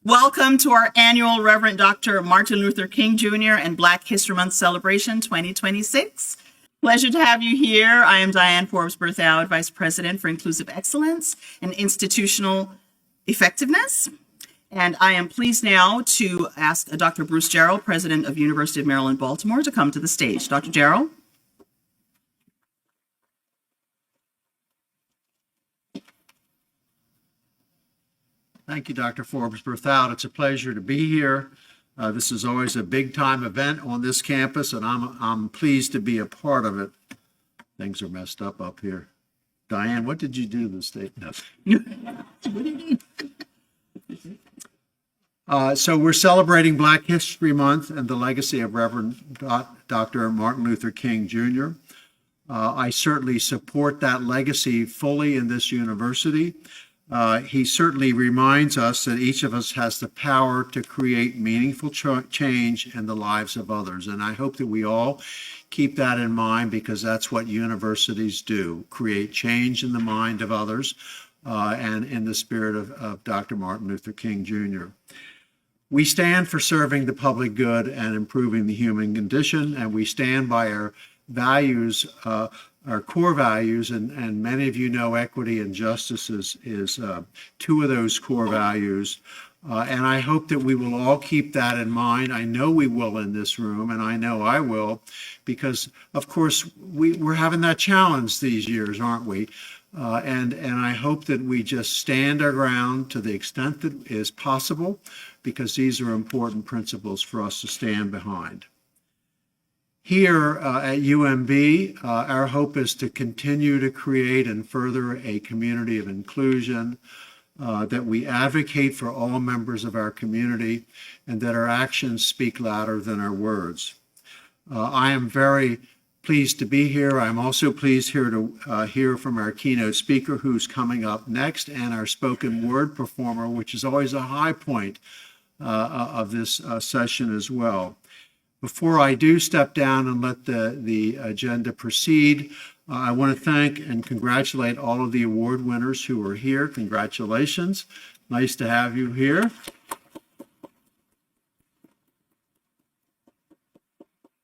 Welcome to our annual Reverend Dr. Martin Luther King Jr. and Black History Month celebration 2026. Pleasure to have you here. I am Diane Forbes-Berthoud, Vice President for Inclusive Excellence and Institutional Effectiveness. And I am pleased now to ask Dr. Bruce Jarrell, President of University of Maryland, Baltimore, to come to the stage. Dr. Jarrell. Thank you, Dr. Forbes-Berthoud. It's a pleasure to be here. This is always a big-time event on this campus, and I'm pleased to be a part of it. Things are messed up here. Diane, what did you do to the state? So we're celebrating Black History Month and the legacy of Reverend Dr. Martin Luther King Jr. I certainly support that legacy fully in this university. He certainly reminds us that each of us has the power to create meaningful change in the lives of others. And I hope that we all keep that in mind, because that's what universities do, create change in the mind of others and in the spirit of Dr. Martin Luther King Jr. We stand for serving the public good and improving the human condition, and we stand by our values, our core values, and many of you know equity and justice is two of those core values. And I hope that we will all keep that in mind. I know we will in this room, and I know I will, because of course we're having that challenge these years, aren't we? And I hope that we just stand our ground to the extent that is possible, because these are important principles for us to stand behind. Here at UMB, our hope is to continue to create and further a community of inclusion, that we advocate for all members of our community, and that our actions speak louder than our words. I am very pleased to be here. I'm also pleased here to hear from our keynote speaker, who's coming up next, and our spoken word performer, which is always a high point of this session as well. Before I do step down and let the agenda proceed, I want to thank and congratulate all of the award winners who are here. Congratulations. Nice to have you here.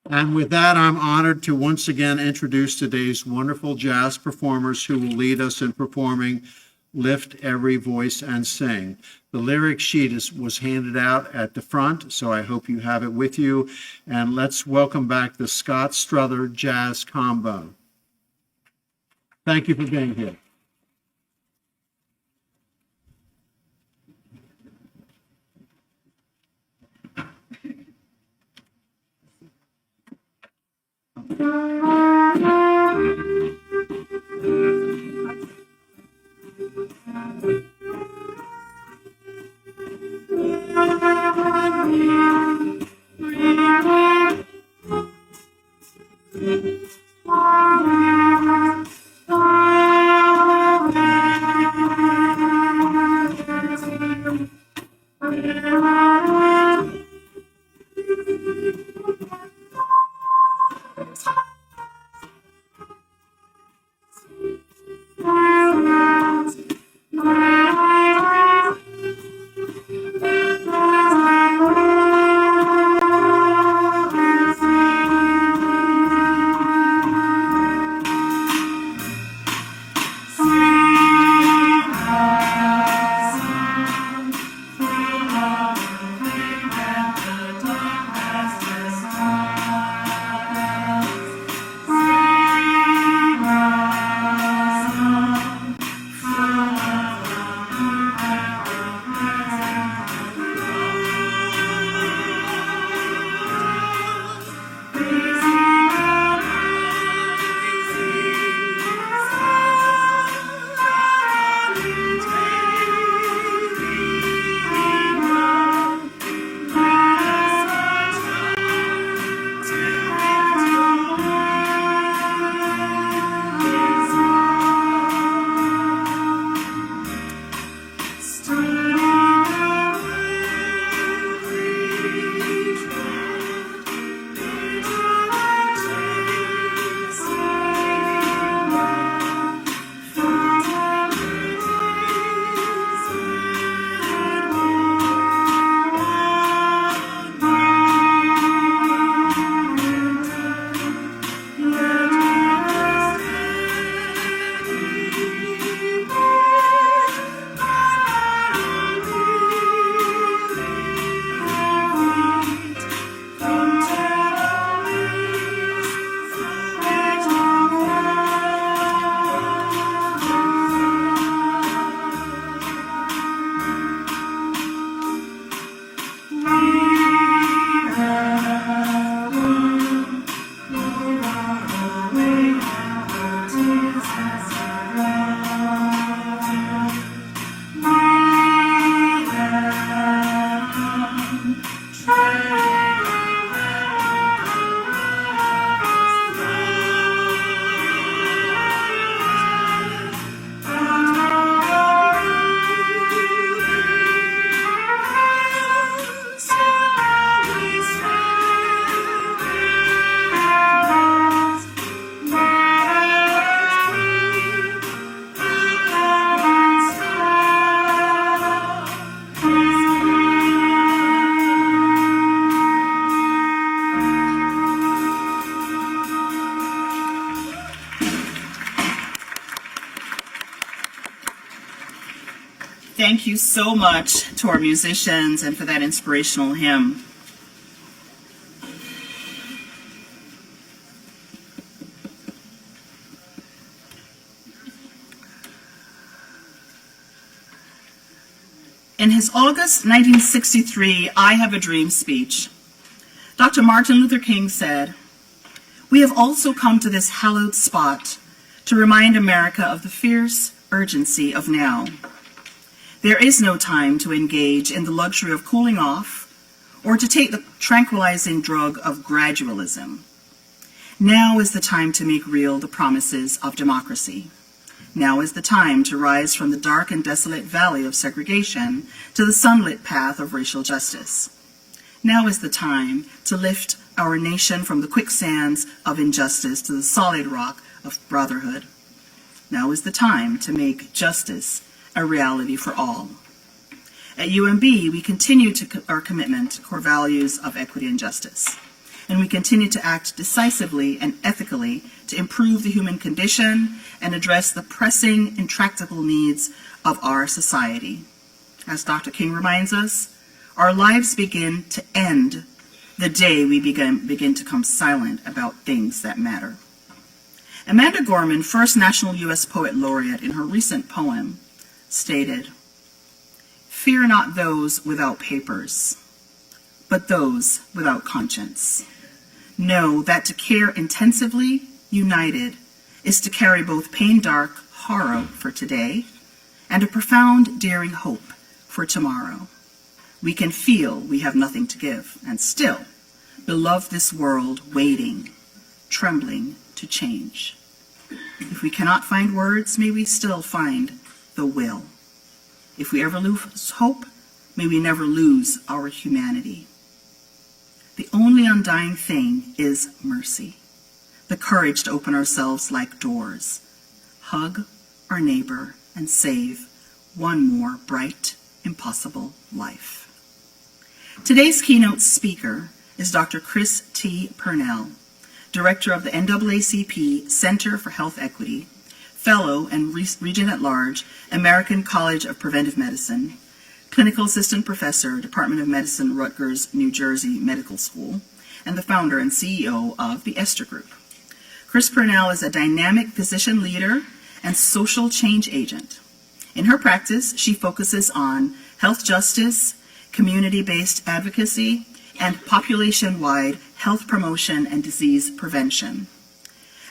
And with that, I'm honored to once again introduce today's wonderful jazz performers who will lead us in performing Lift Every Voice and Sing. The lyric sheet was handed out at the front, so I hope you have it with you. And let's welcome back the Scott Struther Jazz Combo. Thank you for being here. thank you so much to our musicians and for that inspirational hymn. In his August 1963 I Have a Dream speech, Dr. Martin Luther King said, "We have also come to this hallowed spot to remind America of the fierce urgency of now. There is no time to engage in the luxury of cooling off or to take the tranquilizing drug of gradualism. Now is the time to make real the promises of democracy. Now is the time to rise from the dark and desolate valley of segregation to the sunlit path of racial justice. Now is the time to lift our nation from the quicksands of injustice to the solid rock of brotherhood. Now is the time to make justice a reality for all." At UMB, we continue our commitment to core values of equity and justice, and we continue to act decisively and ethically to improve the human condition and address the pressing, intractable needs of our society. As Dr. King reminds us, our lives begin to end the day we begin to come silent about things that matter. Amanda Gorman, first National U.S. Poet Laureate, in her recent poem, stated, "Fear not those without papers, but those without conscience. Know that to care intensively, united, is to carry both pain dark horror for today and a profound daring hope for tomorrow. We can feel we have nothing to give and still beloved this world waiting, trembling to change. If we cannot find words, may we still find the will. If we ever lose hope, may we never lose our humanity. The only undying thing is mercy, the courage to open ourselves like doors, hug our neighbor, and save one more bright, impossible life." Today's keynote speaker is Dr. Chris T. Pernell, Director of the NAACP Center for Health Equity, Fellow and Regent at Large, American College of Preventive Medicine, Clinical Assistant Professor, Department of Medicine, Rutgers, New Jersey Medical School, and the founder and CEO of the Esther Group. Chris Pernell is a dynamic physician leader and social change agent. In her practice, she focuses on health justice, community-based advocacy, and population-wide health promotion and disease prevention.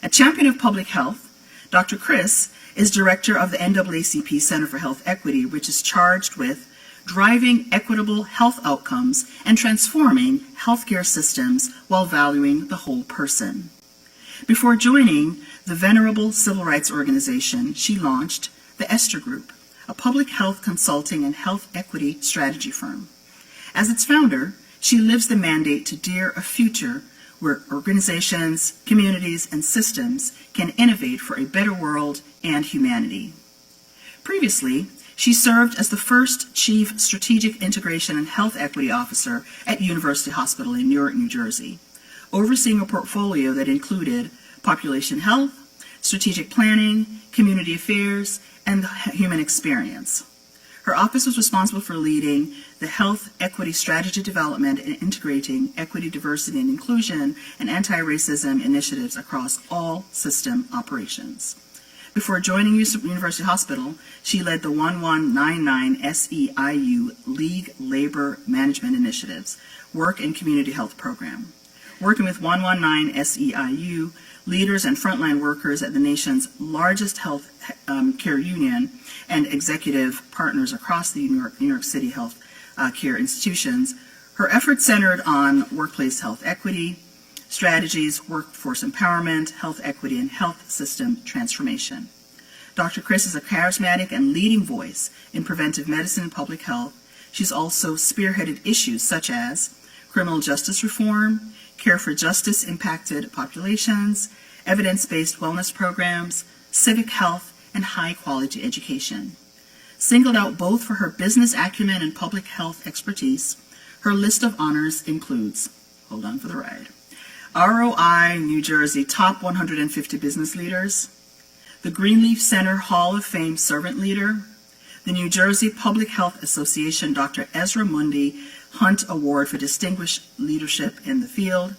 A champion of public health, Dr. Chris is director of the NAACP Center for Health Equity, which is charged with driving equitable health outcomes and transforming healthcare systems while valuing the whole person. Before joining the venerable civil rights organization, she launched the Esther Group, a public health consulting and health equity strategy firm. As its founder, she lives the mandate to dare a future where organizations, communities, and systems can innovate for a better world and humanity. Previously, she served as the first Chief Strategic Integration and Health Equity Officer at University Hospital in Newark, New Jersey, overseeing a portfolio that included population health, strategic planning, community affairs, and the human experience. Her office was responsible for leading the health equity strategy development and integrating equity, diversity, and inclusion and anti-racism initiatives across all system operations. Before joining University Hospital, she led the 1199 SEIU League Labor Management Initiatives Work and Community Health Program. Working with 119 SEIU, leaders and frontline workers at the nation's largest health care union and executive partners across the New York City health care institutions, her efforts centered on workplace health equity, strategies, workforce empowerment, health equity, and health system transformation. Dr. Chris is a charismatic and leading voice in preventive medicine and public health. She's also spearheaded issues such as criminal justice reform, care for justice-impacted populations, evidence-based wellness programs, civic health, and high-quality education. Singled out both for her business acumen and public health expertise, her list of honors includes, hold on for the ride, ROI New Jersey Top 150 Business Leaders, the Greenleaf Center Hall of Fame Servant Leader, the New Jersey Public Health Association Dr. Ezra Mundy Hunt Award for Distinguished Leadership in the Field,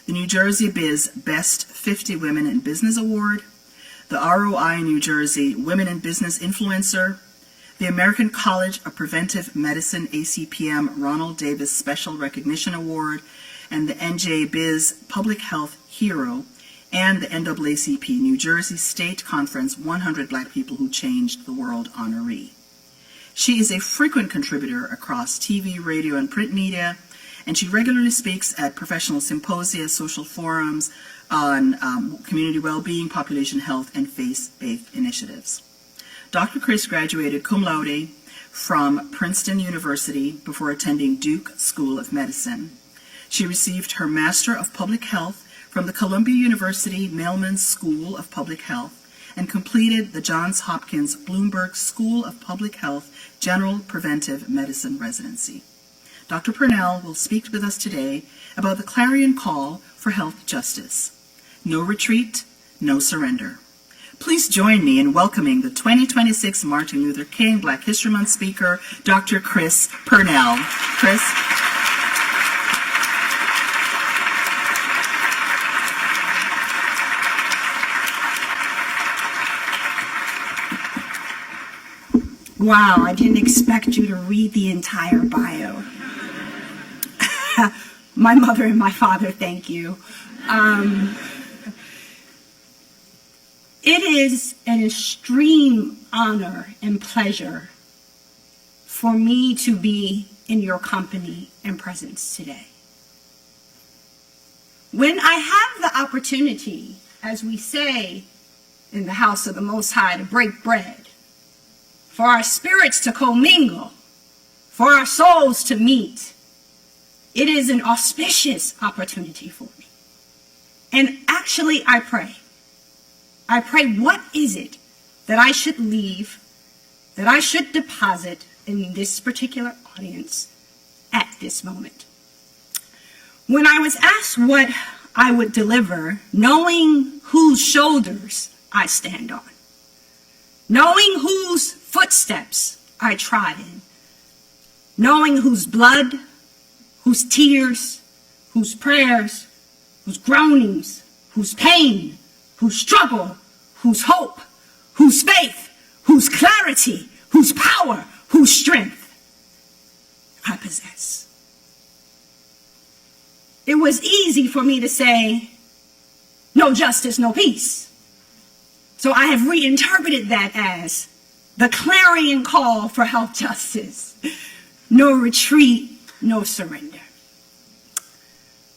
the New Jersey Biz Best 50 Women in Business Award, the ROI New Jersey Women in Business Influencer, the American College of Preventive Medicine ACPM Ronald Davis Special Recognition Award, and the NJ Biz Public Health Hero, and the NAACP New Jersey State Conference 100 Black People Who Changed the World honoree. She is a frequent contributor across TV, radio, and print media, and she regularly speaks at professional symposia, social forums on community well-being, population health, and faith-based initiatives. Dr. Chris graduated cum laude from Princeton University before attending Duke School of Medicine. She received her Master of Public Health from the Columbia University Mailman School of Public Health and completed the Johns Hopkins Bloomberg School of Public Health General Preventive Medicine residency. Dr. Pernell will speak with us today about the Clarion Call for Health Justice. No retreat, no surrender. Please join me in welcoming the 2026 Martin Luther King Black History Month speaker, Dr. Chris Pernell. Chris? Wow, I didn't expect you to read the entire bio. My mother and my father, thank you. It is an extreme honor and pleasure for me to be in your company and presence today. When I have the opportunity, as we say in the house of the Most High, to break bread, for our spirits to commingle, for our souls to meet, it is an auspicious opportunity for me. And actually, I pray, what is it that I should leave, that I should deposit in this particular audience at this moment? When I was asked what I would deliver, knowing whose shoulders I stand on, knowing whose footsteps I trod in, knowing whose blood, whose tears, whose prayers, whose groanings, whose pain, whose struggle, whose hope, whose faith, whose clarity, whose power, whose strength I possess. It was easy for me to say, no justice, no peace. So I have reinterpreted that as the clarion call for health justice. No retreat, no surrender.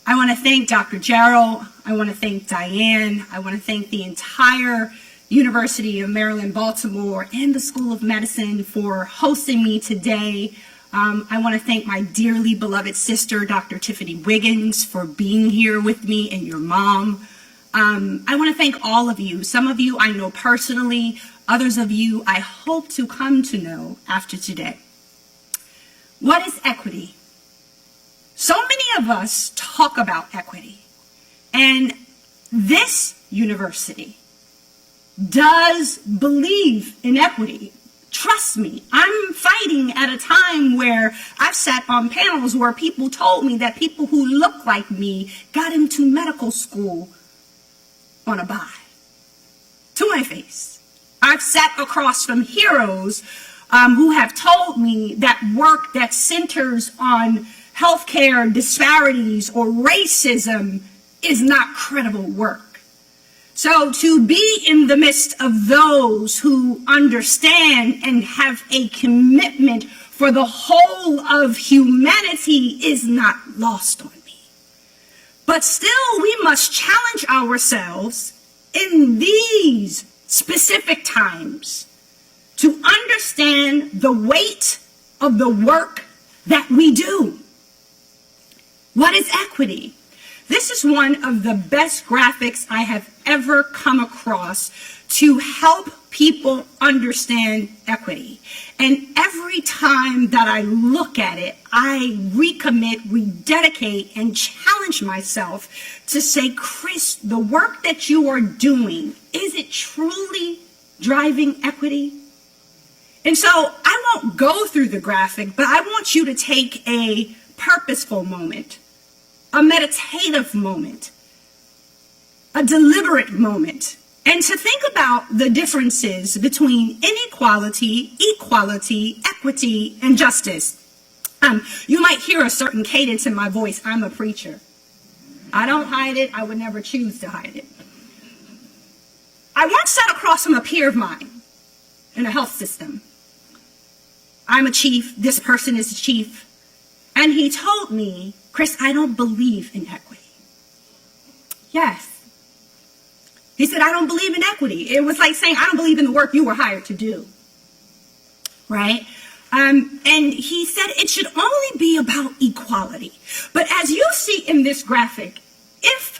I want to thank Dr. Gerald. I want to thank Diane. I want to thank the entire University of Maryland, Baltimore, and the School of Medicine for hosting me today. I want to thank my dearly beloved sister, Dr. Tiffany Wiggins, for being here with me, and your mom. I want to thank all of you. Some of you I know personally. Others of you I hope to come to know after today. What is equity? So many of us talk about equity, and this university does believe in equity. Trust me, I'm fighting at a time where I've sat on panels where people told me that people who look like me got into medical school on a buy. To my face. I've sat across from heroes who have told me that work that centers on healthcare disparities or racism is not credible work. So to be in the midst of those who understand and have a commitment for the whole of humanity is not lost on me. But still, we must challenge ourselves in these specific times to understand the weight of the work that we do. What is equity? This is one of the best graphics I have ever come across to help people understand equity. And every time that I look at it, I recommit, rededicate, and challenge myself to say, Chris, the work that you are doing, is it truly driving equity? And so I won't go through the graphic, but I want you to take a purposeful moment, a meditative moment, a deliberate moment, and to think about the differences between inequality, equality, equity, and justice. You might hear a certain cadence in my voice. I'm a preacher. I don't hide it. I would never choose to hide it. I once sat across from a peer of mine in a health system. I'm a chief. This person is a chief. And he told me, Chris, I don't believe in equity. Yes. He said, I don't believe in equity. It was like saying, I don't believe in the work you were hired to do. Right? And he said it should only be about equality. But as you see in this graphic, if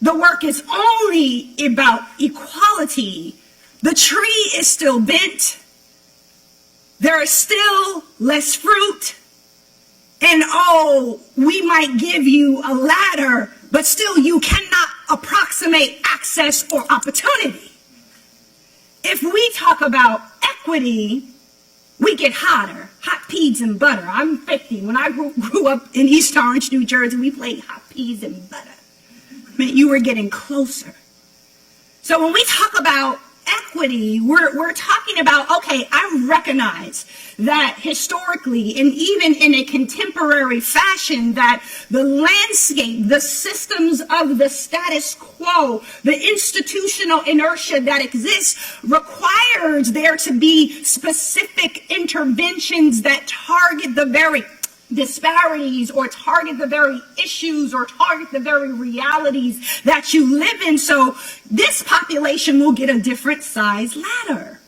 the work is only about equality, the tree is still bent, there is still less fruit, and we might give you a ladder, but still you cannot approximate access or opportunity. If we talk about equity, we get hotter. Hot peas and butter. I'm 50. When I grew up in East Orange, New Jersey, we played hot peas and butter. I mean, you were getting closer. So when we talk about equity, we're talking about, okay, I recognize that historically and even in a contemporary fashion that the landscape, the systems of the status quo, the institutional inertia that exists requires there to be specific interventions that target the very disparities or target the very issues or target the very realities that you live in. So this population will get a different size ladder.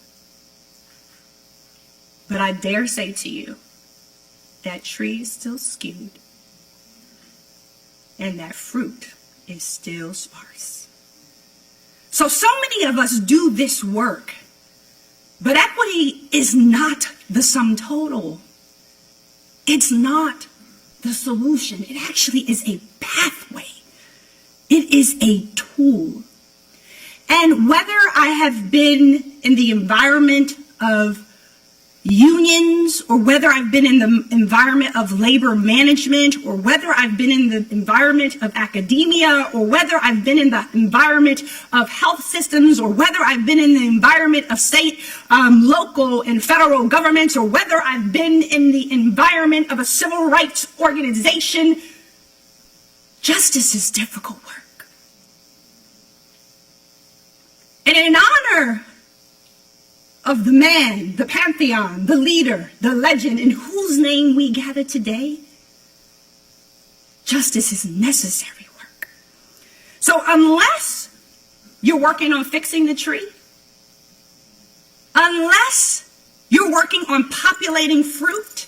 But I dare say to you, that tree is still skewed and that fruit is still sparse. So many of us do this work, but equity is not the sum total. It's not the solution. It actually is a pathway. It is a tool. And whether I have been in the environment of unions, or whether I've been in the environment of labor management, or whether I've been in the environment of academia, or whether I've been in the environment of health systems, or whether I've been in the environment of state, local, and federal governments, or whether I've been in the environment of a civil rights organization, justice is difficult work. And in honor of the man, the pantheon, the leader, the legend, in whose name we gather today, justice is necessary work. So unless you're working on fixing the tree, unless you're working on populating fruit,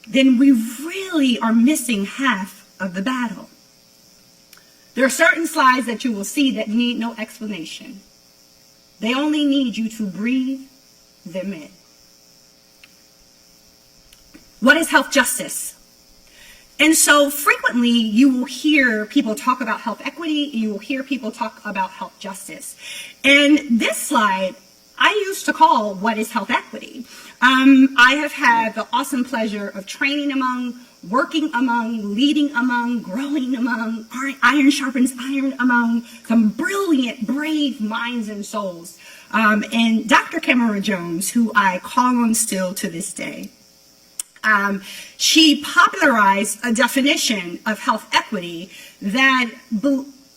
then we really are missing half of the battle. There are certain slides that you will see that need no explanation. They only need you to breathe them in. What is health justice? And so frequently you will hear people talk about health equity, you will hear people talk about health justice. And this slide I used to call what is health equity. I have had the awesome pleasure of training among, working among, leading among, growing among, iron sharpens iron among some brilliant, brave minds and souls. And Dr. Cameron Jones, who I call on still to this day, she popularized a definition of health equity that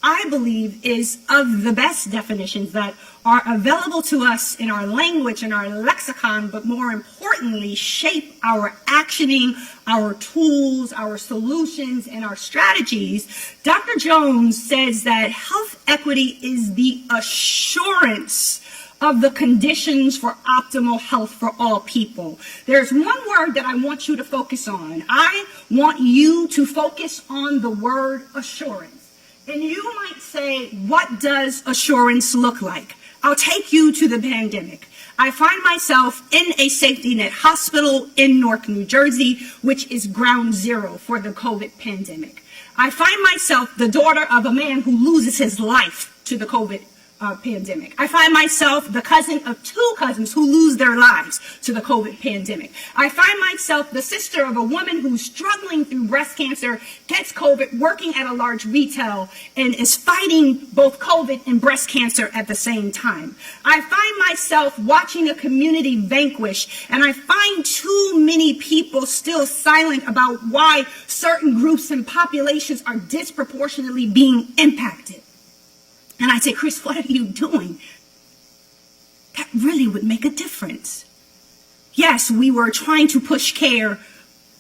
I believe is of the best definitions that are available to us in our language and our lexicon, but more importantly, shape our actioning, our tools, our solutions, and our strategies. Dr. Jones says that health equity is the assurance of the conditions for optimal health for all people. There's one word that I want you to focus on. I want you to focus on the word assurance. And you might say, what does assurance look like? I'll take you to the pandemic. I find myself in a safety net hospital in Newark, New Jersey, which is ground zero for the COVID pandemic. I find myself the daughter of a man who loses his life to the COVID pandemic. I find myself the cousin of two cousins who lose their lives to the COVID pandemic. I find myself the sister of a woman who's struggling through breast cancer, gets COVID, working at a large retail, and is fighting both COVID and breast cancer at the same time. I find myself watching a community vanquish, and I find too many people still silent about why certain groups and populations are disproportionately being impacted. And I say, Chris, what are you doing? That really would make a difference. Yes, we were trying to push care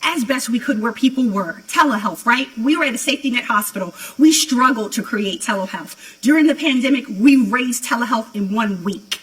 as best we could where people were. Telehealth, right? We were at a safety net hospital. We struggled to create telehealth. During the pandemic, we raised telehealth in 1 week.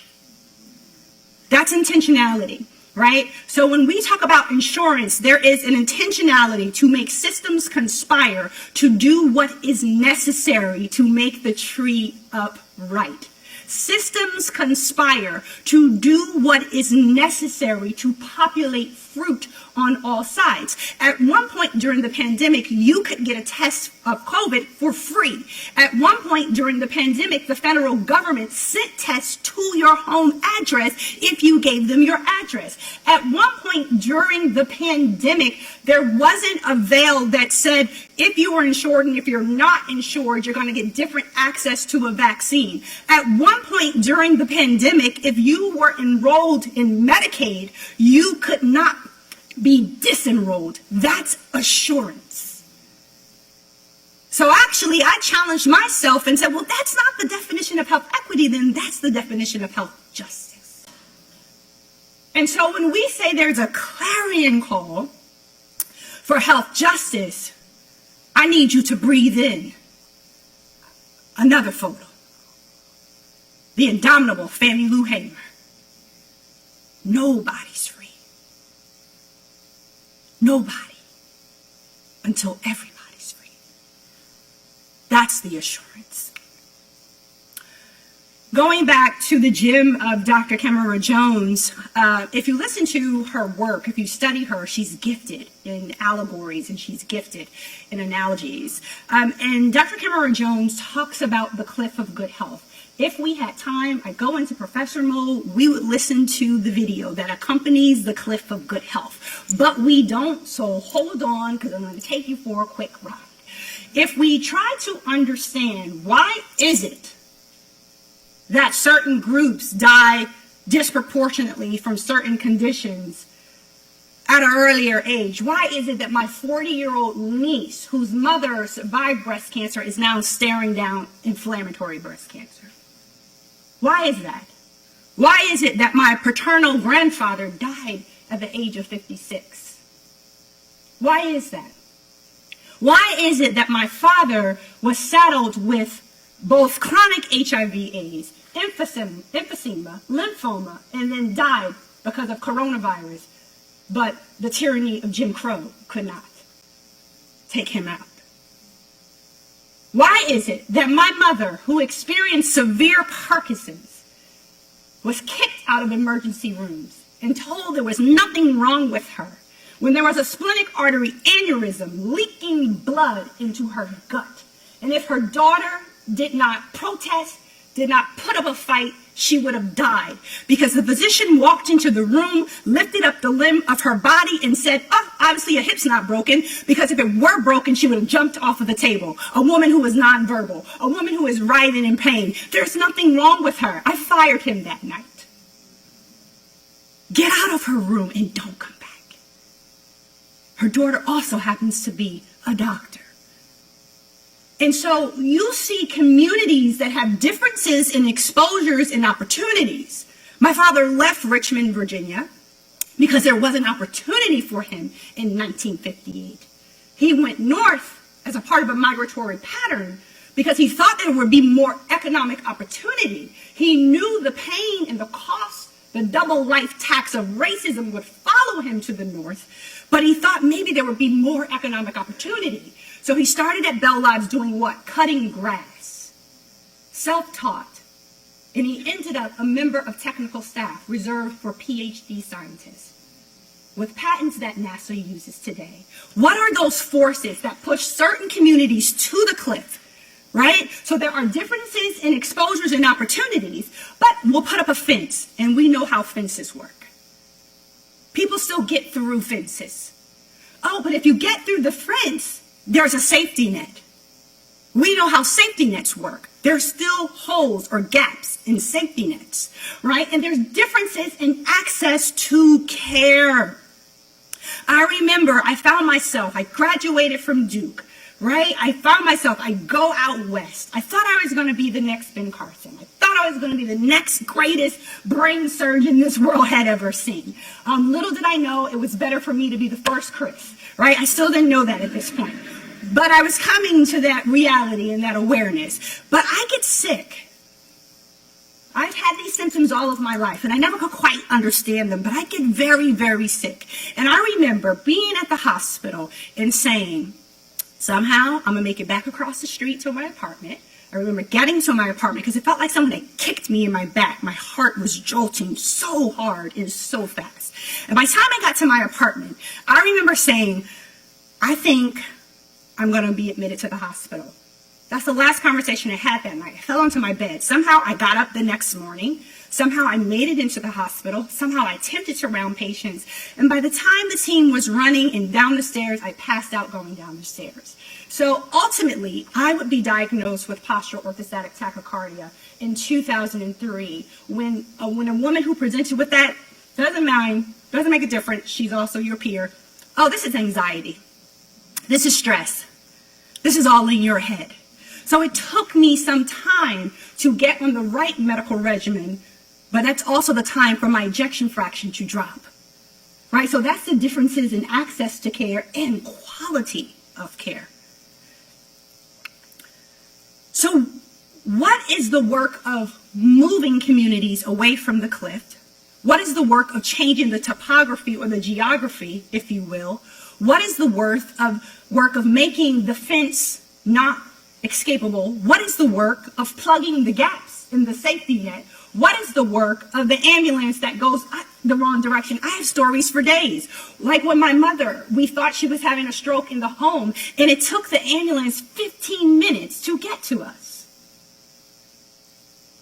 That's intentionality, right? So when we talk about insurance, there is an intentionality to make systems conspire to do what is necessary to make the tree upright. Systems conspire to do what is necessary to populate fruit on all sides. At one point during the pandemic, you could get a test of COVID for free. At one point during the pandemic, the federal government sent tests to your home address if you gave them your address. At one point during the pandemic, there wasn't a veil that said if you were insured and if you're not insured, you're going to get different access to a vaccine. At one point during the pandemic, if you were enrolled in Medicaid, you could not be disenrolled. That's assurance. So actually, I challenged myself and said, well, that's not the definition of health equity, then that's the definition of health justice. And so when we say there's a clarion call for health justice, I need you to breathe in another photo. The indomitable Fannie Lou Hamer. Nobody's free. Nobody until everybody's free. That's the assurance. Going back to the gem of Dr. Camara Jones, if you listen to her work, if you study her, she's gifted in allegories and she's gifted in analogies. And Dr. Camara Jones talks about the cliff of good health. If we had time, I'd go into professor mode, we would listen to the video that accompanies the cliff of good health. But we don't, so hold on, because I'm going to take you for a quick ride. If we try to understand why is it that certain groups die disproportionately from certain conditions at an earlier age, why is it that my 40-year-old niece, whose mother survived breast cancer, is now staring down inflammatory breast cancer? Why is that? Why is it that my paternal grandfather died at the age of 56? Why is that? Why is it that my father was saddled with both chronic HIV/AIDS, emphysema, lymphoma, and then died because of coronavirus, but the tyranny of Jim Crow could not take him out? Why is it that my mother, who experienced severe Parkinson's, was kicked out of emergency rooms and told there was nothing wrong with her when there was a splenic artery aneurysm leaking blood into her gut? And if her daughter did not protest, did not put up a fight, she would have died, because the physician walked into the room, lifted up the limb of her body and said, oh, obviously a hip's not broken, because if it were broken, she would have jumped off of the table. A woman who is nonverbal, a woman who is writhing in pain. There's nothing wrong with her. I fired him that night. Get out of her room and don't come back. Her daughter also happens to be a doctor. And so you see communities that have differences in exposures and opportunities. My father left Richmond, Virginia, because there was an opportunity for him in 1958. He went north as a part of a migratory pattern because he thought there would be more economic opportunity. He knew the pain and the cost, the double life tax of racism would follow him to the north, but he thought maybe there would be more economic opportunity. So he started at Bell Labs doing what? Cutting grass. Self-taught. And he ended up a member of technical staff reserved for PhD scientists with patents that NASA uses today. What are those forces that push certain communities to the cliff right? So there are differences in exposures and opportunities, but we'll put up a fence, and we know how fences work. People still get through fences. Oh, but if you get through the fence, there's a safety net. We know how safety nets work. There's still holes or gaps in safety nets, right? And there's differences in access to care. I remember I found myself, I graduated from Duke, right? I found myself, I go out west. I thought I was going to be the next Ben Carson. I thought I was going to be the next greatest brain surgeon this world had ever seen. Little did I know it was better for me to be the first Chris, right? I still didn't know that at this point. But I was coming to that reality and that awareness. But I get sick. I've had these symptoms all of my life, and I never could quite understand them, but I get very, very sick. And I remember being at the hospital and saying, somehow I'm going to make it back across the street to my apartment. I remember getting to my apartment because it felt like someone had kicked me in my back. My heart was jolting so hard and so fast. And by the time I got to my apartment, I remember saying, I think I'm going to be admitted to the hospital. That's the last conversation I had that night. I fell onto my bed. Somehow I got up the next morning. Somehow I made it into the hospital. Somehow I attempted to round patients. And by the time the team was running and down the stairs, I passed out going down the stairs. So ultimately, I would be diagnosed with postural orthostatic tachycardia in 2003 when a woman who presented with that doesn't make a difference. She's also your peer. Oh, this is anxiety. This is stress. This is all in your head. So it took me some time to get on the right medical regimen, but that's also the time for my ejection fraction to drop, right? So that's the differences in access to care and quality of care. So what is the work of moving communities away from the cliff? What is the work of changing the topography or the geography, if you will? What is the work of making the fence not escapable? What is the work of plugging the gaps in the safety net? What is the work of the ambulance that goes the wrong direction? I have stories for days. Like when my mother, we thought she was having a stroke in the home, and it took the ambulance 15 minutes to get to us.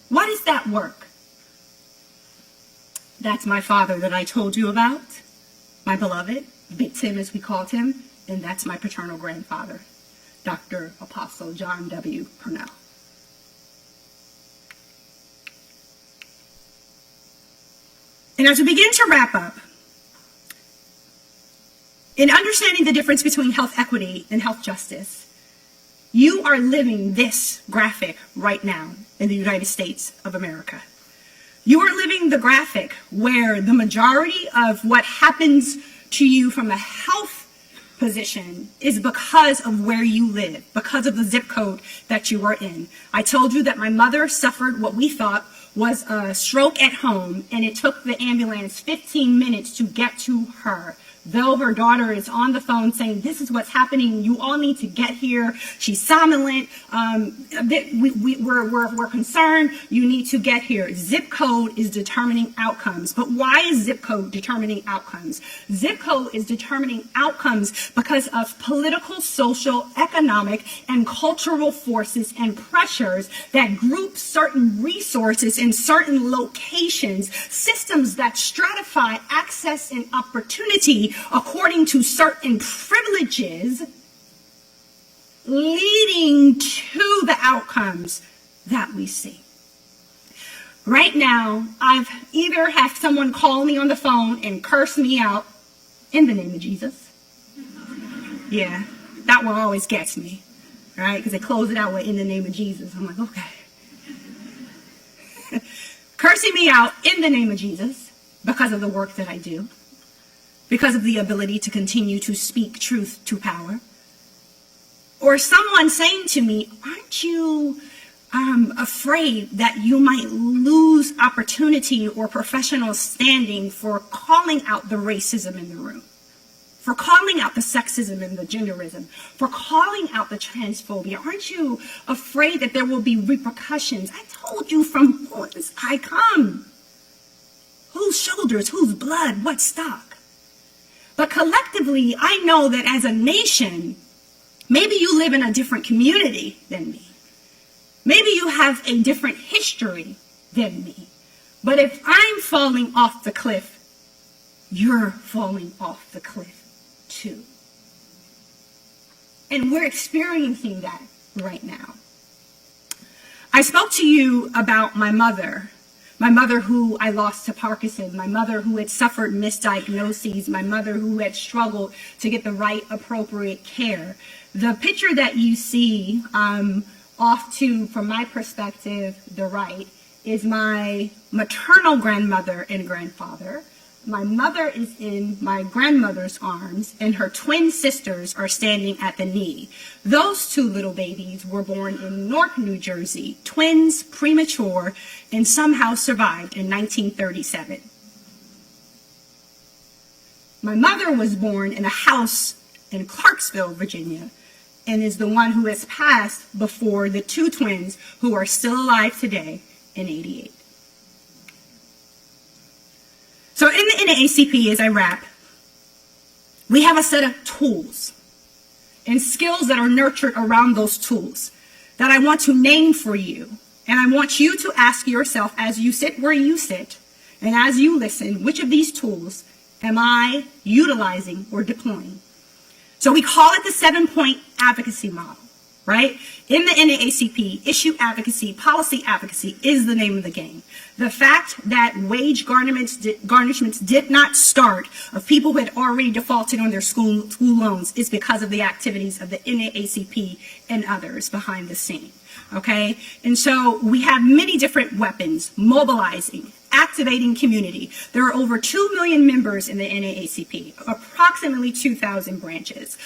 What is that work? That's my father that I told you about, my beloved, Big Tim as we called him, and that's my paternal grandfather, Dr. Apostle John W. Pernell. And as we begin to wrap up, in understanding the difference between health equity and health justice, you are living this graphic right now in the United States of America. You are living the graphic where the majority of what happens to you from a health position is because of where you live, because of the zip code that you are in. I told you that my mother suffered what we thought was a stroke at home, and it took the ambulance 15 minutes to get to her. Though her daughter is on the phone saying, this is what's happening, you all need to get here. She's somnolent. We're concerned. You need to get here. Zip code is determining outcomes. But why is zip code determining outcomes? Zip code is determining outcomes because of political, social, economic, and cultural forces and pressures that group certain resources in certain locations, systems that stratify access and opportunity according to certain privileges, leading to the outcomes that we see. Right now, I've either had someone call me on the phone and curse me out in the name of Jesus. Yeah, that one always gets me, right? Because they close it out with in the name of Jesus. I'm like, okay. Cursing me out in the name of Jesus because of the work that I do, because of the ability to continue to speak truth to power. Or someone saying to me, aren't you afraid that you might lose opportunity or professional standing for calling out the racism in the room, for calling out the sexism and the genderism, for calling out the transphobia? Aren't you afraid that there will be repercussions? I told you from whence I come. Whose shoulders, whose blood, what stock? But collectively, I know that as a nation, maybe you live in a different community than me. Maybe you have a different history than me. But if I'm falling off the cliff, you're falling off the cliff too. And we're experiencing that right now. I spoke to you about my mother who I lost to Parkinson, my mother who had suffered misdiagnoses, my mother who had struggled to get the right appropriate care. The picture that you see off to, from my perspective, the right, is my maternal grandmother and grandfather. My mother is in my grandmother's arms, and her twin sisters are standing at the knee. Those two little babies were born in Newark, New Jersey, twins, premature, and somehow survived in 1937. My mother was born in a house in Clarksville, Virginia, and is the one who has passed before the two twins who are still alive today in 88. So in the NAACP, as I wrap, we have a set of tools and skills that are nurtured around those tools that I want to name for you. And I want you to ask yourself, as you sit where you sit, and as you listen, which of these tools am I utilizing or deploying? So we call it the 7-point advocacy model, right? In the NAACP, issue advocacy, policy advocacy is the name of the game. The fact that wage garnishments did not start of people who had already defaulted on their school loans is because of the activities of the NAACP and others behind the scene, okay? And so we have many different weapons, mobilizing, activating community. There are over 2 million members in the NAACP, approximately 2,000 branches,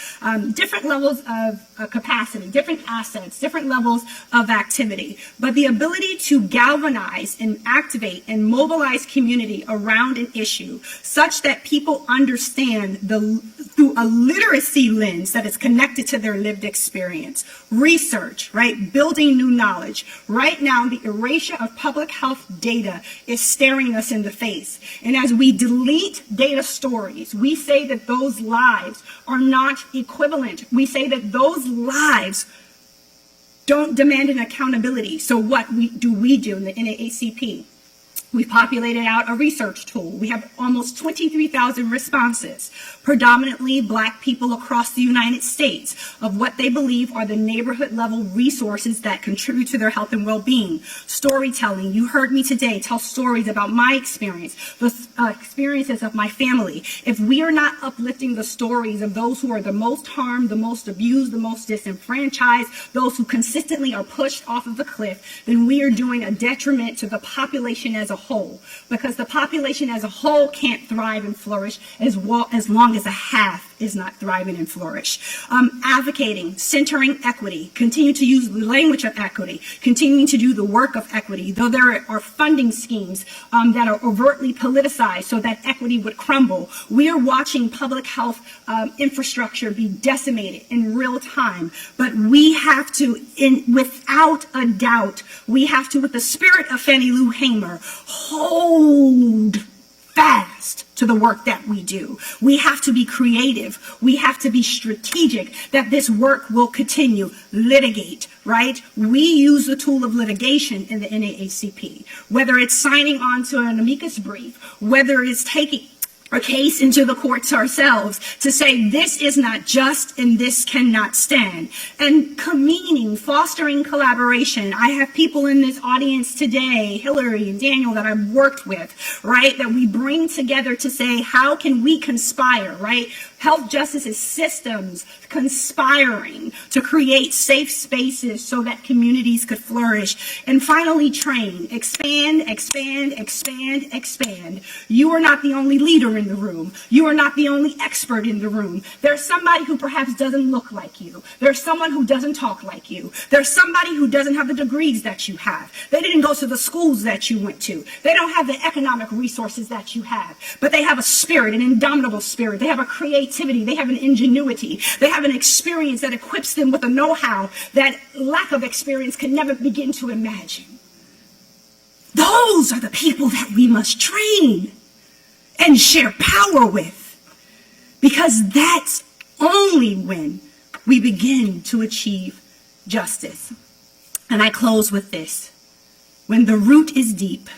different levels of capacity, different assets, different levels of activity. But the ability to galvanize and activate and mobilize community around an issue such that people understand through a literacy lens that is connected to their lived experience, research, right, building new knowledge. Right now, the erasure of public health data is staring us in the face. And as we delete data stories, we say that those lives are not equivalent. We say that those lives don't demand an accountability. So what do we do in the NAACP? We've populated out a research tool. We have almost 23,000 responses, predominantly Black people across the United States, of what they believe are the neighborhood level resources that contribute to their health and well-being. Storytelling. You heard me today tell stories about my experience, the experiences of my family. If we are not uplifting the stories of those who are the most harmed, the most abused, the most disenfranchised, those who consistently are pushed off of the cliff, then we are doing a detriment to the population as a whole, because the population as a whole can't thrive and flourish as long as a half is not thriving and flourish. Advocating, centering equity, continue to use the language of equity, continuing to do the work of equity, though there are funding schemes that are overtly politicized so that equity would crumble. We are watching public health infrastructure be decimated in real time, but we have to, without a doubt, we have to, with the spirit of Fannie Lou Hamer, hold fast to the work that we do. We have to be creative. We have to be strategic that this work will continue. Litigate, right? We use the tool of litigation in the NAACP, whether it's signing on to an amicus brief, whether it's taking a case into the courts ourselves to say this is not just and this cannot stand. And convening, fostering collaboration. I have people in this audience today, Hillary and Daniel, that I've worked with, right, that we bring together to say, how can we conspire, right? Health justice is systems conspiring to create safe spaces so that communities could flourish. And finally, train, expand, expand, expand, expand. You are not the only leader in the room. You are not the only expert in the room. There's somebody who perhaps doesn't look like you. There's someone who doesn't talk like you. There's somebody who doesn't have the degrees that you have. They didn't go to the schools that you went to. They don't have the economic resources that you have. But they have a spirit, an indomitable spirit. They have a creativity. They have an ingenuity. They have an experience that equips them with a know-how that lack of experience can never begin to imagine. Those are the people that we must train and share power with, because that's only when we begin to achieve justice. And I close with this. When the root is deep,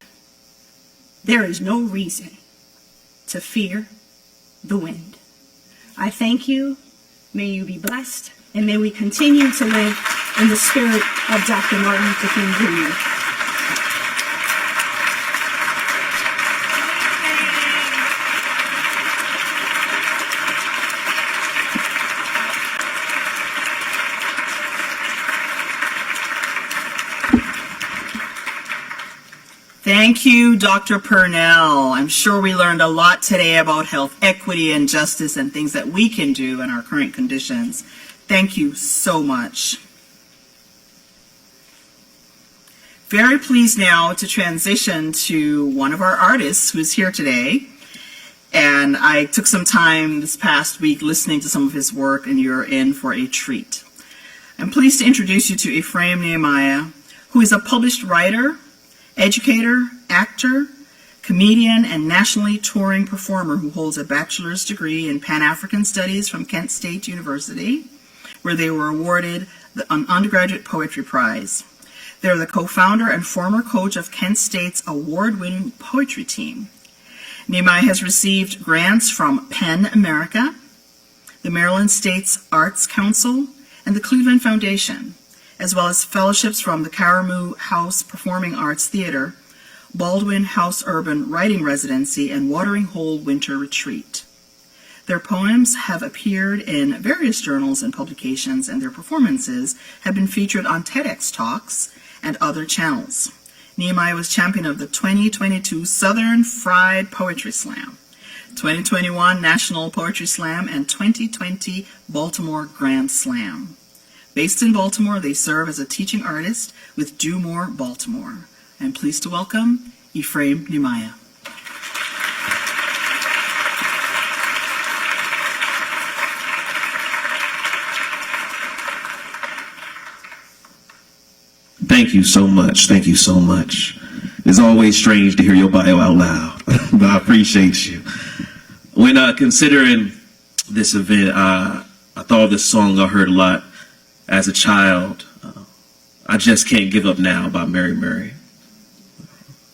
there is no reason to fear the wind. I thank you. May you be blessed, and may we continue to live in the spirit of Dr. Martin Luther King Jr. Thank you, Dr. Pernell. I'm sure we learned a lot today about health equity and justice and things that we can do in our current conditions. Thank you so much. Very pleased now to transition to one of our artists who's here today. And I took some time this past week listening to some of his work, and you're in for a treat. I'm pleased to introduce you to Ephraim Nehemiah, who is a published writer, educator, actor, comedian, and nationally touring performer who holds a bachelor's degree in Pan-African Studies from Kent State University, where they were awarded an undergraduate poetry prize. They're the co-founder and former coach of Kent State's award-winning poetry team. Nehemiah has received grants from PEN America, the Maryland States Arts Council, and the Cleveland Foundation, as well as fellowships from the Karamu House Performing Arts Theater, Baldwin House Urban Writing Residency, and Watering Hole Winter Retreat. Their poems have appeared in various journals and publications, and their performances have been featured on TEDx Talks and other channels. Nehemiah was champion of the 2022 Southern Fried Poetry Slam, 2021 National Poetry Slam, and 2020 Baltimore Grand Slam. Based in Baltimore, they serve as a teaching artist with Do More Baltimore. I'm pleased to welcome Ephraim Nehemiah. Thank you so much. Thank you so much. It's always strange to hear your bio out loud, but I appreciate you. When considering this event, I thought of this song I heard a lot as a child. I Just Can't Give Up Now by Mary Mary.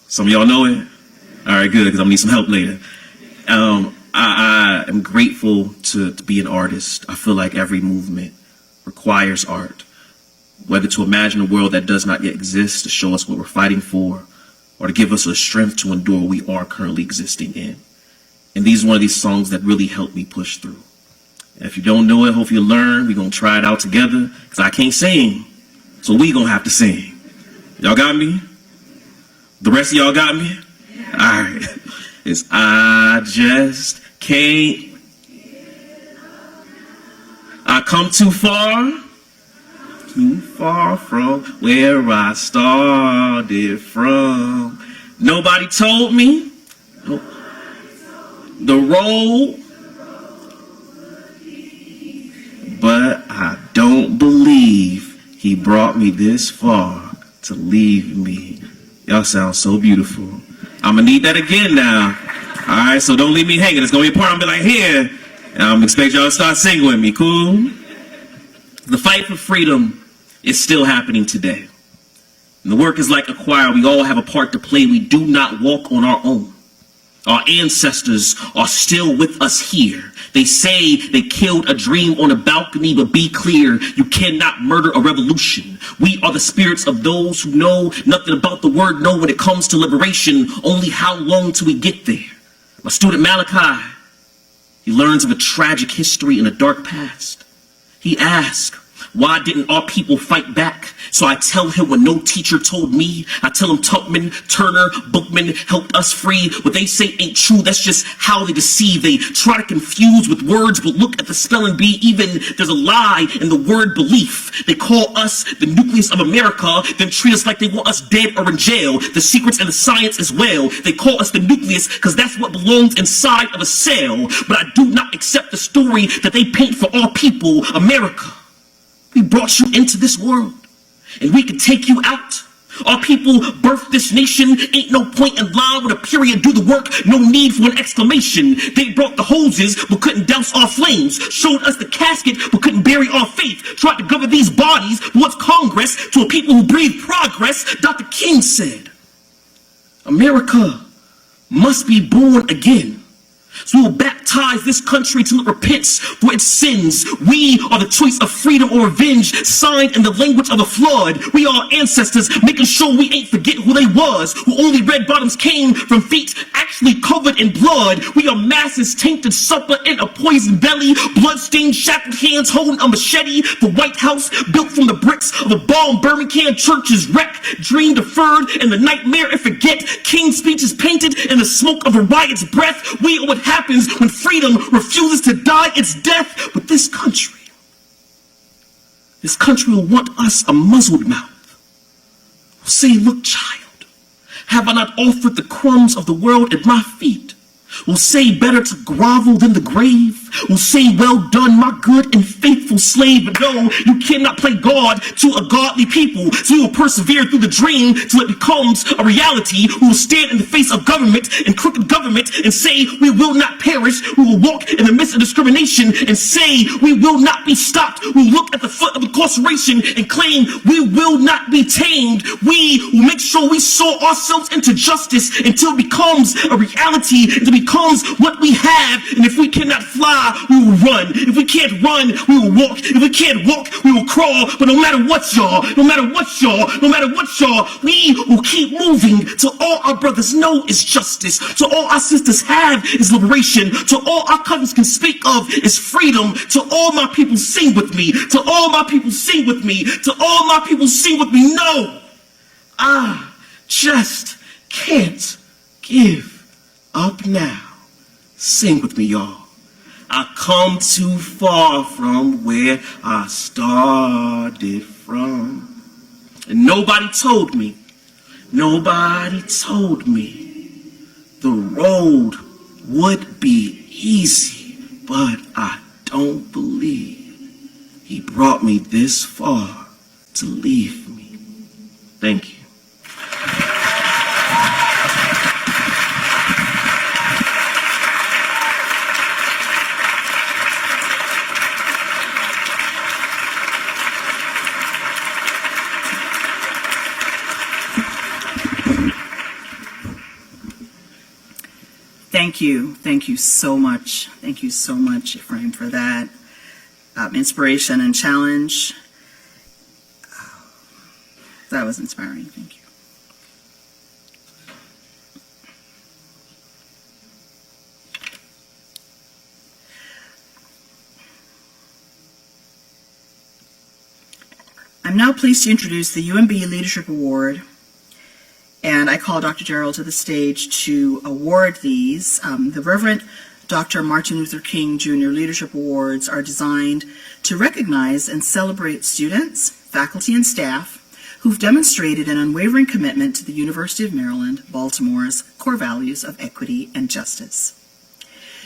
Some of y'all know it? All right, good, because I'm gonna need some help later. I am grateful to be an artist. I feel like every movement requires art, whether to imagine a world that does not yet exist, to show us what we're fighting for, or to give us a strength to endure what we are currently existing in. And these are one of these songs that really helped me push through. And if you don't know it, hope you learn. We're going to try it out together, because I can't sing, so we going to have to sing. Y'all got me? The rest of y'all got me? All right. It's I just can't. I come too far from where I started from. Nobody told me the road, but I don't believe he brought me this far to leave me. Y'all sound so beautiful. I'm gonna need that again now. All right, so don't leave me hanging. It's gonna be a part I'm gonna be like, here, and I'm expect y'all to start singing with me. Cool? The fight for freedom is still happening today. And the work is like a choir. We all have a part to play. We do not walk on our own. Our ancestors are still with us here. They say they killed a dream on a balcony, but be clear, you cannot murder a revolution. We are the spirits of those who know nothing about the word no when it comes to liberation. Only how long till we get there? My student Malachi, he learns of a tragic history and a dark past. He asks, why didn't our people fight back? So I tell him what no teacher told me. I tell him Tubman, Turner, Bookman helped us free. What they say ain't true, that's just how they deceive. They try to confuse with words, but look at the spelling bee. Even there's a lie in the word belief. They call us the nucleus of America, then treat us like they want us dead or in jail. The secrets and the science as well. They call us the nucleus because that's what belongs inside of a cell. But I do not accept the story that they paint for our people, America. We brought you into this world, and we can take you out. Our people birthed this nation. Ain't no point in line with a period. Do the work. No need for an exclamation. They brought the hoses but couldn't douse our flames. Showed us the casket but couldn't bury our faith. Tried to govern these bodies. But what's Congress to a people who breathe progress? Dr. King said, America must be born again. So we will baptize this country till it repents for its sins. We are the choice of freedom or revenge, signed in the language of the flood. We are ancestors, making sure we ain't forget who they was, who only red bottoms came from feet actually covered in blood. We are masses tainted supper in a poisoned belly, bloodstained shackled hands holding a machete. The White House, built from the bricks of a bomb Birmingham church's wreck, dream deferred in the nightmare and forget. King's speech is painted in the smoke of a riot's breath. We are what happens when freedom refuses to die its death. But this country will want us a muzzled mouth. Will say, look, child, have I not offered the crumbs of the world at my feet? Will say, better to grovel than the grave. Will say, well done, my good and faithful slave. But no, you cannot play God to a godly people. So we will persevere through the dream till it becomes a reality. We will stand in the face of government and crooked government and say, we will not perish. We will walk in the midst of discrimination and say, we will not be stopped. We will look at the foot of incarceration and claim, we will not be tamed. We will make sure we sow ourselves into justice until it becomes a reality, until it becomes what we have. And if we cannot fly, we will run. If we can't run, we will walk. If we can't walk, we will crawl. But no matter what, y'all, no matter what, y'all, no matter what, y'all, we will keep moving till all our brothers know is justice, till all our sisters have is liberation, till all our cousins can speak of is freedom, till all my people sing with me, till all my people sing with me, till all my people sing with me. No, I just can't give up now. Sing with me, y'all. I come too far from where I started from. And nobody told me the road would be easy, but I don't believe he brought me this far to leave me. Thank you. Thank you. Thank you so much. Thank you so much, Ephraim, for that inspiration and challenge. That was inspiring. Thank you. I'm now pleased to introduce the UMB Leadership Award, and I call Dr. Gerald to the stage to award these. The Reverend Dr. Martin Luther King Jr. Leadership Awards are designed to recognize and celebrate students, faculty, and staff who've demonstrated an unwavering commitment to the University of Maryland, Baltimore's core values of equity and justice.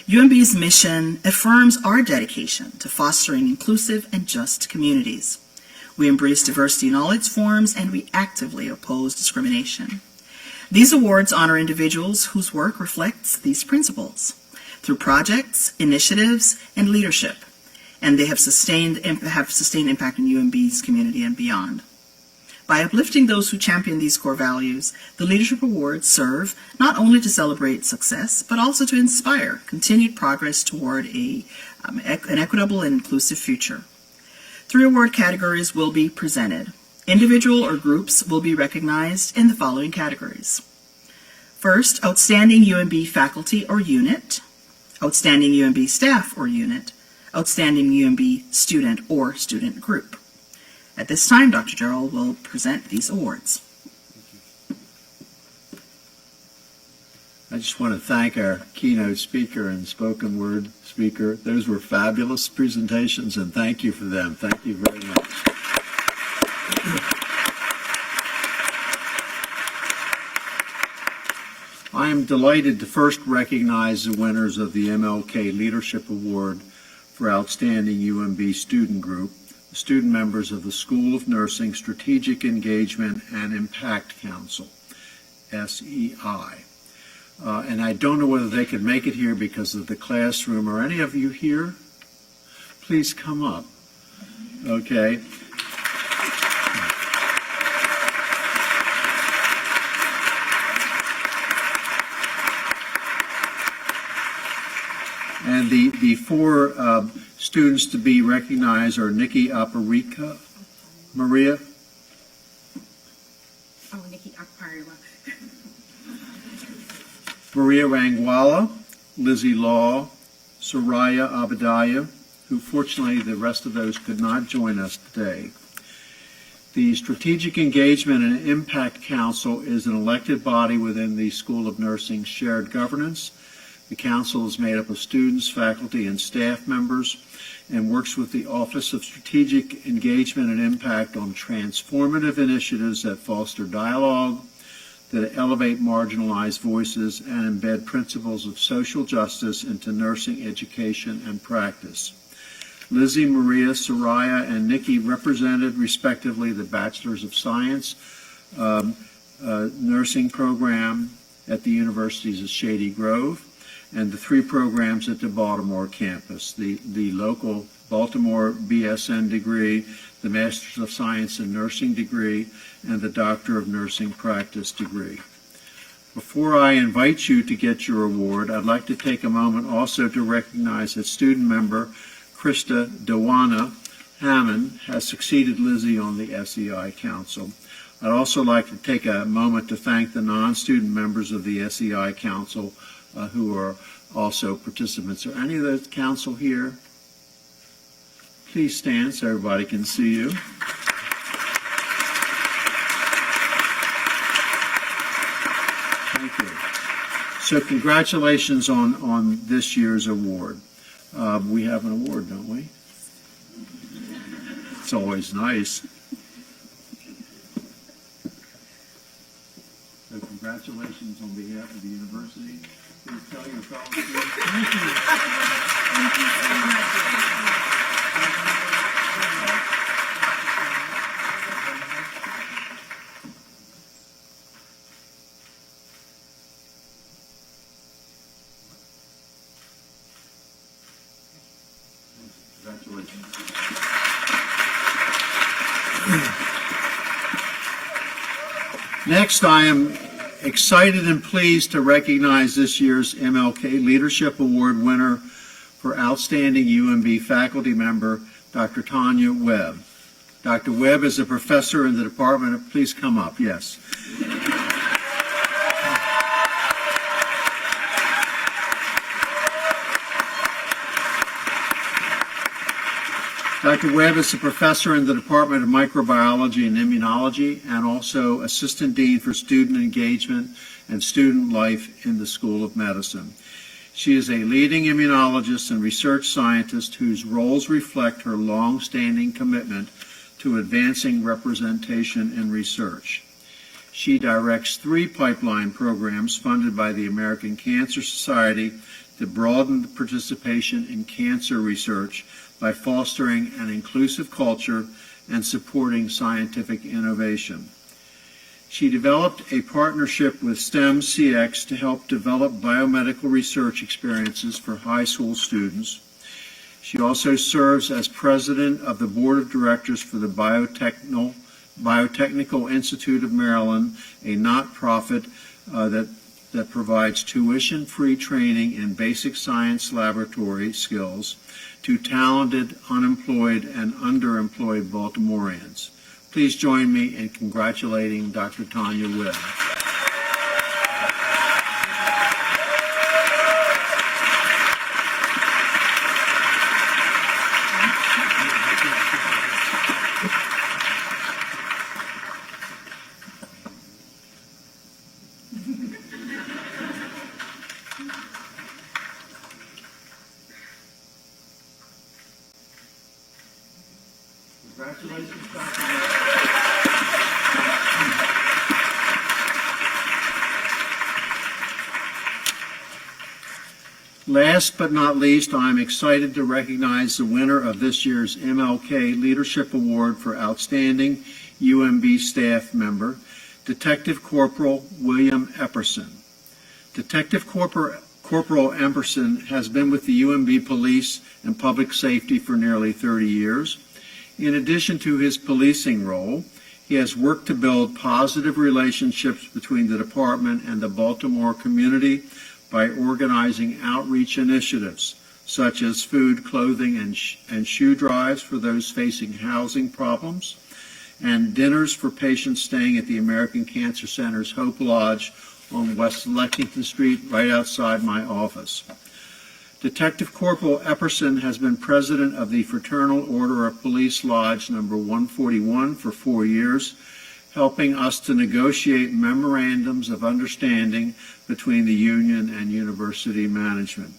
UMB's mission affirms our dedication to fostering inclusive and just communities. We embrace diversity in all its forms, and we actively oppose discrimination. These awards honor individuals whose work reflects these principles through projects, initiatives, and leadership, and they have sustained impact in UMB's community and beyond. By uplifting those who champion these core values, the Leadership Awards serve not only to celebrate success, but also to inspire continued progress toward an equitable and inclusive future. 3 award categories will be presented. Individual or groups will be recognized in the following categories. First, Outstanding UMB Faculty or Unit, Outstanding UMB Staff or Unit, Outstanding UMB Student or Student Group. At this time, Dr. Gerald will present these awards. I just want to thank our keynote speaker and spoken word speaker. Those were fabulous presentations, and thank you for them. Thank you very much. I am delighted to first recognize the winners of the MLK Leadership Award for Outstanding UMB Student Group. student members of the School of Nursing Strategic Engagement and Impact Council, SEI. And I don't know whether they could make it here because of the classroom. Are any of you here? Please come up. Okay. And the four students to be recognized are Nikki Aparica, Maria. Oh, Nikki Akpariwa. Maria Rangwala, Lizzie Law, Soraya Abadaya, who fortunately the rest of those could not join us today. The Strategic Engagement and Impact Council is an elected body within the School of Nursing Shared Governance. The council is made up of students, faculty, and staff members and works with the Office of Strategic Engagement and Impact on transformative initiatives that foster dialogue, that elevate marginalized voices, and embed principles of social justice into nursing education and practice. Lizzie, Maria, Soraya, and Nikki represented, respectively, the Bachelor's of Science nursing program at the universities of Shady Grove, and the three programs at the Baltimore campus, the local Baltimore BSN degree, the Master's of Science in Nursing degree, and the Doctor of Nursing Practice degree. Before I invite you to get your award, I'd like to take a moment also to recognize that student member Krista Dewana Hammond has succeeded Lizzie on the SEI Council. I'd also like to take a moment to thank the non-student members of the SEI Council who are also participants. Are any of the council here? Please stand so everybody can see you. Thank you. So congratulations on this year's award. We have an award, don't we? It's always nice. So congratulations on behalf of the university. Please tell your fellow students. Thank you. Thank you so much. Congratulations. Next, I am excited and pleased to recognize this year's MLK Leadership Award winner for Outstanding UMB faculty member, Dr. Tanya Webb. Dr. Webb is a professor in the Department of, please come up, yes. Dr. Webb is a professor in the Department of Microbiology and Immunology and also Assistant Dean for Student Engagement and Student Life in the School of Medicine. She is a leading immunologist and research scientist whose roles reflect her long-standing commitment to advancing representation in research. She directs 3 pipeline programs funded by the American Cancer Society to broaden participation in cancer research by fostering an inclusive culture and supporting scientific innovation. She developed a partnership with STEM CX to help develop biomedical research experiences for high school students. She also serves as president of the board of directors for the Biotechnical Institute of Maryland, a not-profit that provides tuition-free training in basic science laboratory skills to talented, unemployed, and underemployed Baltimoreans. Please join me in congratulating Dr. Tanya Webb. Congratulations, Dr. Webb. Last but not least, I'm excited to recognize the winner of this year's MLK Leadership Award for Outstanding UMB Staff Member, Detective Corporal William Epperson. Detective Corporal Epperson has been with the UMB Police and Public Safety for nearly 30 years. In addition to his policing role, he has worked to build positive relationships between the department and the Baltimore community by organizing outreach initiatives such as food, clothing, and shoe drives for those facing housing problems, and dinners for patients staying at the American Cancer Center's Hope Lodge on West Lexington Street, right outside my office. Detective Corporal Epperson has been president of the Fraternal Order of Police Lodge number 141 for 4 years, helping us to negotiate memorandums of understanding between the union and university management.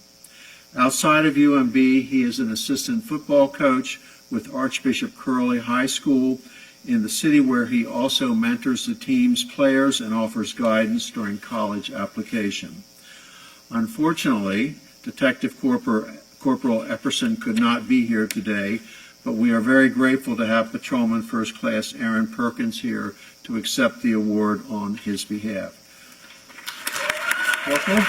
Outside of UMB, he is an assistant football coach with Archbishop Curley High School in the city, where he also mentors the team's players and offers guidance during college application. Unfortunately, Detective Corporal Epperson could not be here today, but we are very grateful to have Patrolman First Class Aaron Perkins here to accept the award on his behalf. Corporal?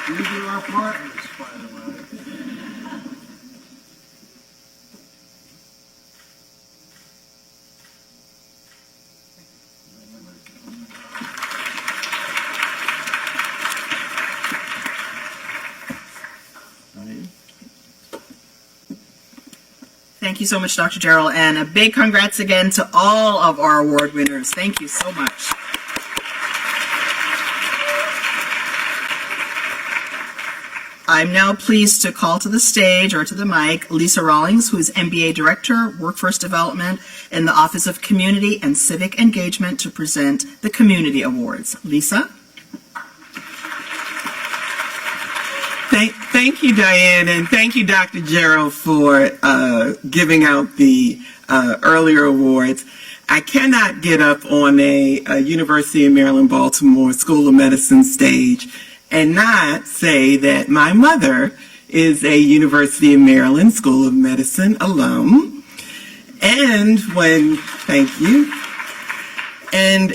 These are our partners, by the way. Thank you so much, Dr. Gerald, and a big congrats again to all of our award winners. Thank you so much. I'm now pleased to call to the stage or to the mic Lisa Rawlings, who is MBA Director, Workforce Development in the Office of Community and Civic Engagement, to present the Community Awards. Lisa? Thank you, Diane, and thank you, Dr. Gerald, for giving out the earlier awards. I cannot get up on a University of Maryland, Baltimore School of Medicine stage and not say that my mother is a University of Maryland School of Medicine alum. And thank you. And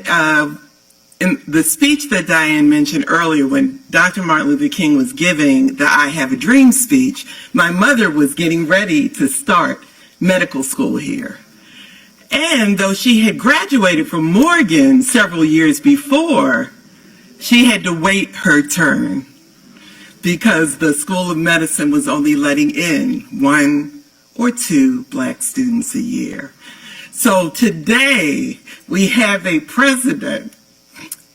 in the speech that Diane mentioned earlier, when Dr. Martin Luther King was giving the I Have a Dream speech, my mother was getting ready to start medical school here. And though she had graduated from Morgan several years before, she had to wait her turn because the School of Medicine was only letting in 1 or 2 Black students a year. So today we have a president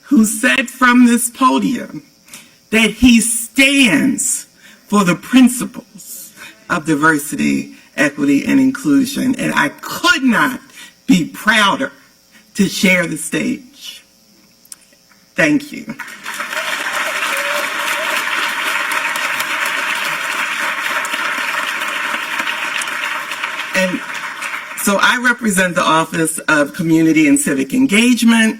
who said from this podium that he stands for the principles of diversity, equity, and inclusion. And I could not be prouder to share the stage. Thank you. And so I represent the Office of Community and Civic Engagement,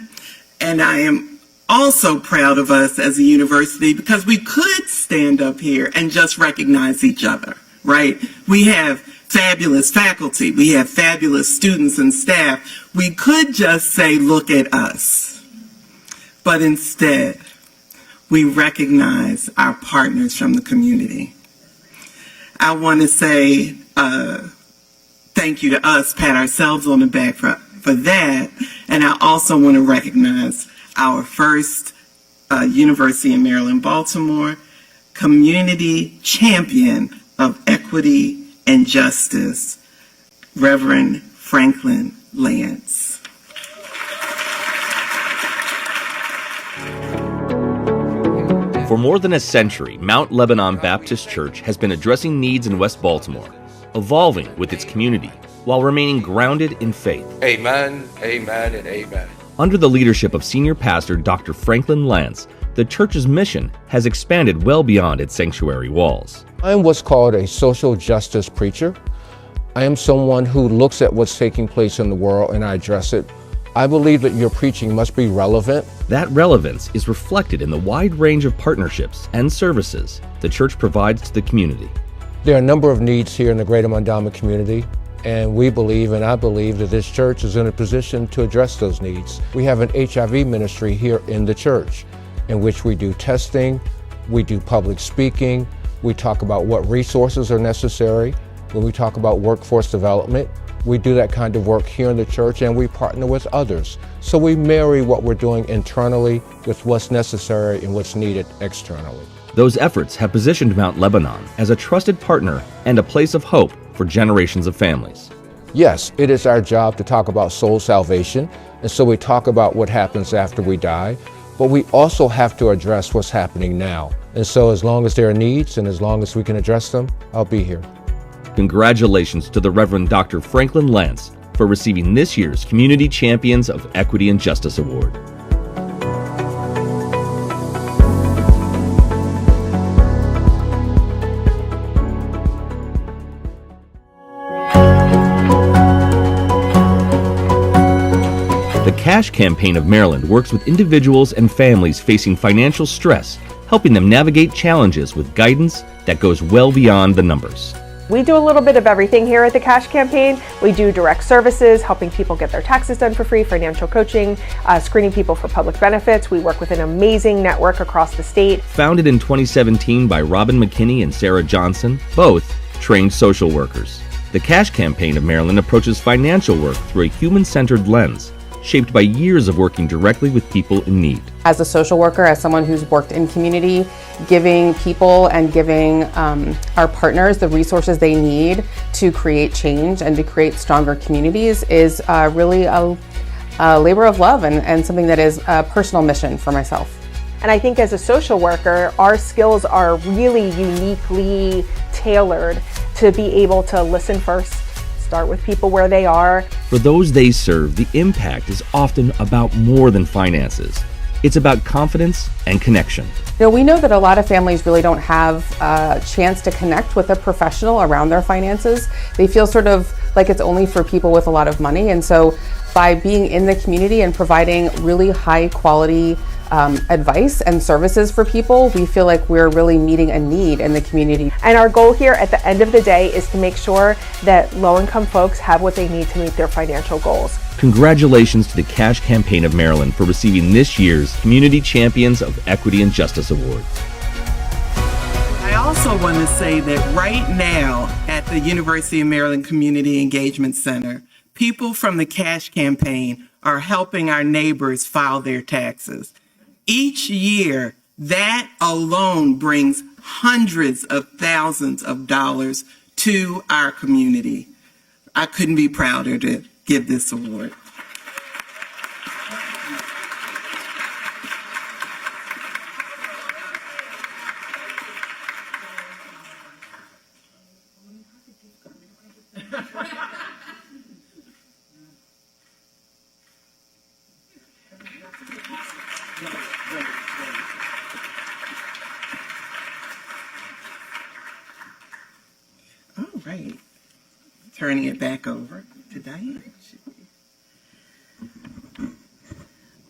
and I am also proud of us as a university because we could stand up here and just recognize each other, right? We have fabulous faculty, we have fabulous students and staff. We could just say, look at us. But instead, we recognize our partners from the community. I want to say thank you to us, pat ourselves on the back for that. And I also want to recognize our first University of Maryland, Baltimore Community Champion of Equity and Justice, Reverend Franklin Lance. For more than a century, Mount Lebanon Baptist Church has been addressing needs in West Baltimore, evolving with its community, while remaining grounded in faith. Amen, amen, and amen. Under the leadership of Senior Pastor Dr. Franklin Lance, the church's mission has expanded well beyond its sanctuary walls. I'm what's called a social justice preacher. I am someone who looks at what's taking place in the world and I address it. I believe that your preaching must be relevant. That relevance is reflected in the wide range of partnerships and services the church provides to the community. There are a number of needs here in the greater Mondawmin community, and we believe, and I believe, that this church is in a position to address those needs. We have an HIV ministry here in the church in which we do testing, we do public speaking, we talk about what resources are necessary. When we talk about workforce development, we do that kind of work here in the church, and we partner with others. So we marry what we're doing internally with what's necessary and what's needed externally. Those efforts have positioned Mount Lebanon as a trusted partner and a place of hope for generations of families. Yes, it is our job to talk about soul salvation, and so we talk about what happens after we die, but we also have to address what's happening now. And so as long as there are needs and as long as we can address them, I'll be here. Congratulations to the Reverend Dr. Franklin Lance for receiving this year's Community Champions of Equity and Justice Award. The Cash Campaign of Maryland works with individuals and families facing financial stress, helping them navigate challenges with guidance that goes well beyond the numbers. We do a little bit of everything here at the Cash Campaign. We do direct services, helping people get their taxes done for free, financial coaching, screening people for public benefits. We work with an amazing network across the state. Founded in 2017 by Robin McKinney and Sarah Johnson, both trained social workers. The Cash Campaign of Maryland approaches financial work through a human-centered lens, shaped by years of working directly with people in need. As a social worker, as someone who's worked in community, giving people and giving our partners the resources they need to create change and to create stronger communities is really a labor of love and something that is a personal mission for myself. And I think as a social worker, our skills are really uniquely tailored to be able to listen first, start with people where they are. For those they serve, the impact is often about more than finances. It's about confidence and connection. You know, we know that a lot of families really don't have a chance to connect with a professional around their finances. They feel sort of like it's only for people with a lot of money. And so by being in the community and providing really high quality advice and services for people, we feel like we're really meeting a need in the community. And our goal here at the end of the day is to make sure that low-income folks have what they need to meet their financial goals. Congratulations to the Cash Campaign of Maryland for receiving this year's Community Champions of Equity and Justice Award. I also want to say that right now at the University of Maryland Community Engagement Center, people from the Cash Campaign are helping our neighbors file their taxes. Each year, that alone brings hundreds of thousands of dollars to our community. I couldn't be prouder to give this award. All right, turning it back over to Diane.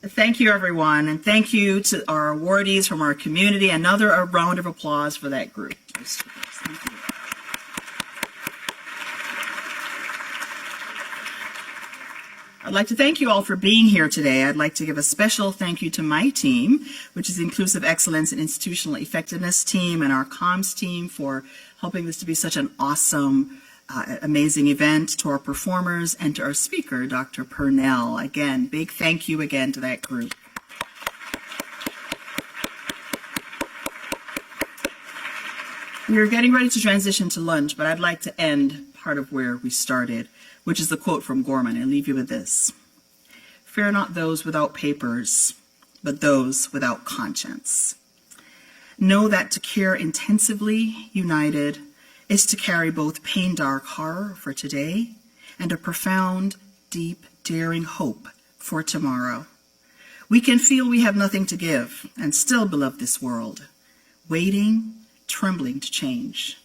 Thank you, everyone, and thank you to our awardees from our community. Another round of applause for that group. Thank you. I'd like to thank you all for being here today. I'd like to give a special thank you to my team, which is the Inclusive Excellence and Institutional Effectiveness team, and our comms team for helping this to be such an awesome, amazing event, to our performers, and to our speaker, Dr. Pernell. Again, big thank you again to that group. We are getting ready to transition to lunch, but I'd like to end part of where we started, which is the quote from Gorman. I'll leave you with this. Fear not those without papers, but those without conscience. Know that to care intensively united is to carry both pain, dark horror for today and a profound, deep, daring hope for tomorrow. We can feel we have nothing to give and still beloved this world, waiting, trembling to change.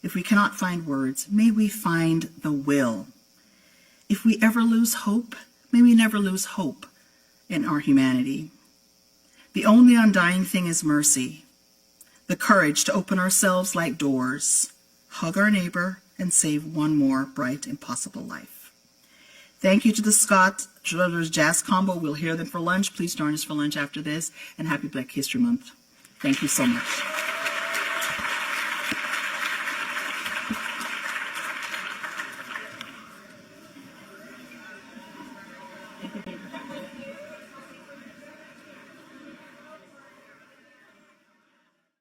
If we cannot find words, may we find the will. If we ever lose hope, may we never lose hope in our humanity. The only undying thing is mercy, the courage to open ourselves like doors, hug our neighbor, and save one more bright and possible life. Thank you to the Scott Schroeder's Jazz Combo. We'll hear them for lunch. Please join us for lunch after this, and happy Black History Month. Thank you so much.